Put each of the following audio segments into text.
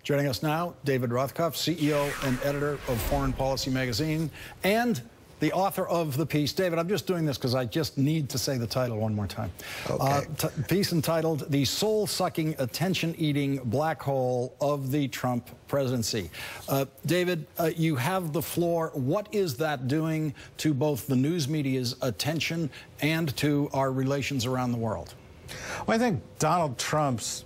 Joining us now, David Rothkopf, CEO and editor of Foreign Policy magazine, and the author of the piece. David, I'm just doing this because I just need to say the title one more time. Okay. Piece entitled, "The Soul-Sucking, Attention-Eating Black Hole of the Trump Presidency." David, you have the floor. What is that doing to both the news media's attention and to our relations around the world? Well, I think Donald Trump's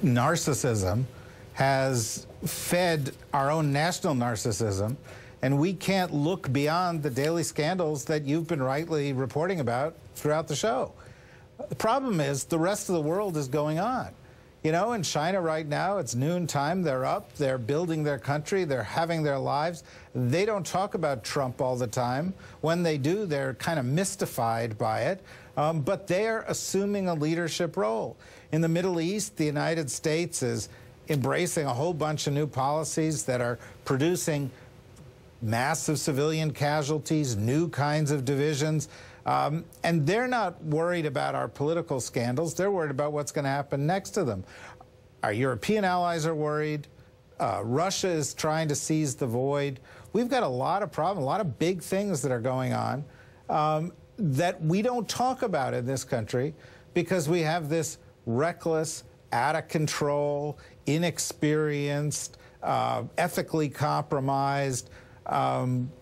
narcissism has fed our own national narcissism, and we can't look beyond the daily scandals that you've been rightly reporting about throughout the show. The problem is the rest of the world is going on. You know, in China right now, it's noontime, they're up, they're building their country, they're having their lives. They don't talk about Trump all the time. When they do, they're kind of mystified by it, but they're assuming a leadership role. In the Middle East, the United States is embracing a whole bunch of new policies that are producing massive civilian casualties, new kinds of divisions, and they're not worried about our political scandals. They're worried about what's going to happen next to them. Our European allies are worried. Russia is trying to seize the void. We've got a lot of problems, a lot of big things that are going on that we don't talk about in this country because we have this reckless, out of control, inexperienced, ethically compromised,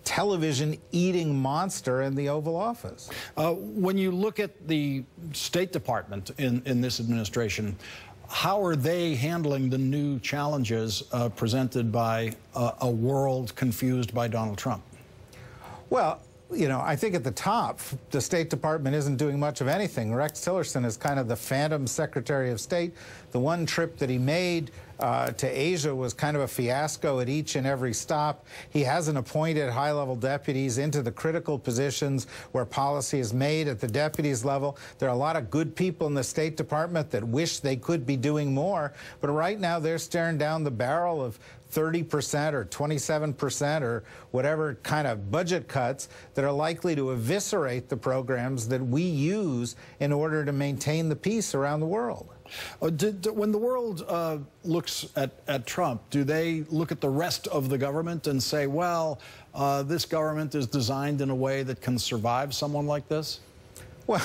television-eating monster in the Oval Office. When you look at the State Department in this administration, how are they handling the new challenges presented by a world confused by Donald Trump? Well, you know, I think at the top, the State Department isn't doing much of anything. Rex Tillerson is kind of the phantom Secretary of State. The one trip that he made to Asia was kind of a fiasco at each and every stop. He hasn't appointed high-level deputies into the critical positions where policy is made at the deputies level. There are a lot of good people in the State Department that wish they could be doing more, but right now they're staring down the barrel of 30% or 27% or whatever kind of budget cuts that are likely to eviscerate the programs that we use in order to maintain the peace around the world. When the world looks at Trump, do they look at the rest of the government and say, well, this government is designed in a way that can survive someone like this? Well,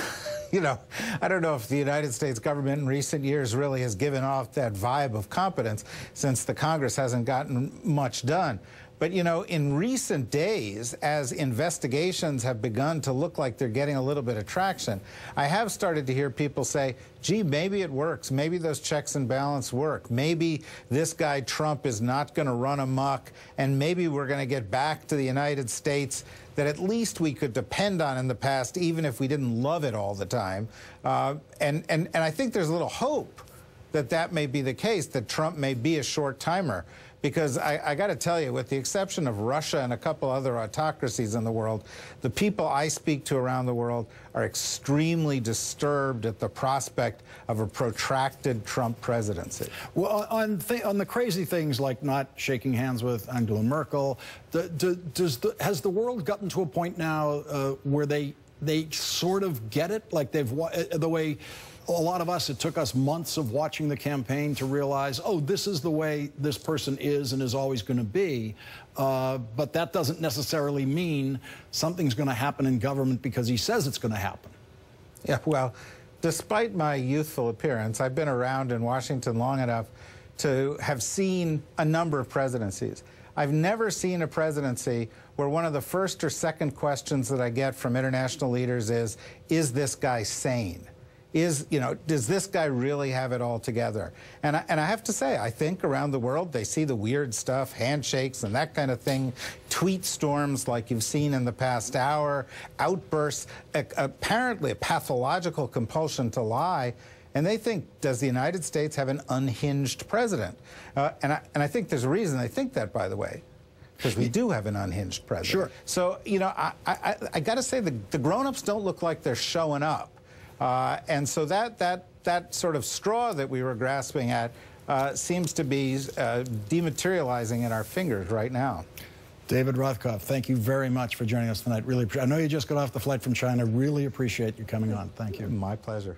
you know, I don't know if the United States government in recent years really has given off that vibe of competence since the Congress hasn't gotten much done. But, you know, in recent days, as investigations have begun to look like they're getting a little bit of traction, I have started to hear people say, gee, maybe it works. Maybe those checks and balance work. Maybe this guy Trump is not going to run amok, and maybe we're going to get back to the United States that at least we could depend on in the past, even if we didn't love it all the time. And I think there's a little hope that that may be the case, that Trump may be a short-timer. Because I got to tell you, with the exception of Russia and a couple other autocracies in the world, the people I speak to around the world are extremely disturbed at the prospect of a protracted Trump presidency. Well, on the crazy things like not shaking hands with Angela Merkel, has the world gotten to a point now where they sort of get it? Like the way a lot of us, it took us months of watching the campaign to realize, oh, this is the way this person is and is always going to be. But that doesn't necessarily mean something's going to happen in government because he says it's going to happen. Yeah, well, despite my youthful appearance, I've been around in Washington long enough to have seen a number of presidencies. I've never seen a presidency where one of the first or second questions that I get from international leaders is this guy sane? Does this guy really have it all together? And I have to say, I think around the world, they see the weird stuff, handshakes and that kind of thing, tweet storms like you've seen in the past hour, outbursts, apparently a pathological compulsion to lie, and they think, does the United States have an unhinged president? And I think there's a reason they think that, by the way, because we do have an unhinged president. Sure. So, you know, I got to say, the grown-ups don't look like they're showing up. And so that sort of straw that we were grasping at seems to be dematerializing in our fingers right now. David Rothkopf, thank you very much for joining us tonight. Really, I know you just got off the flight from China. Really appreciate you coming on. Thank you. My pleasure.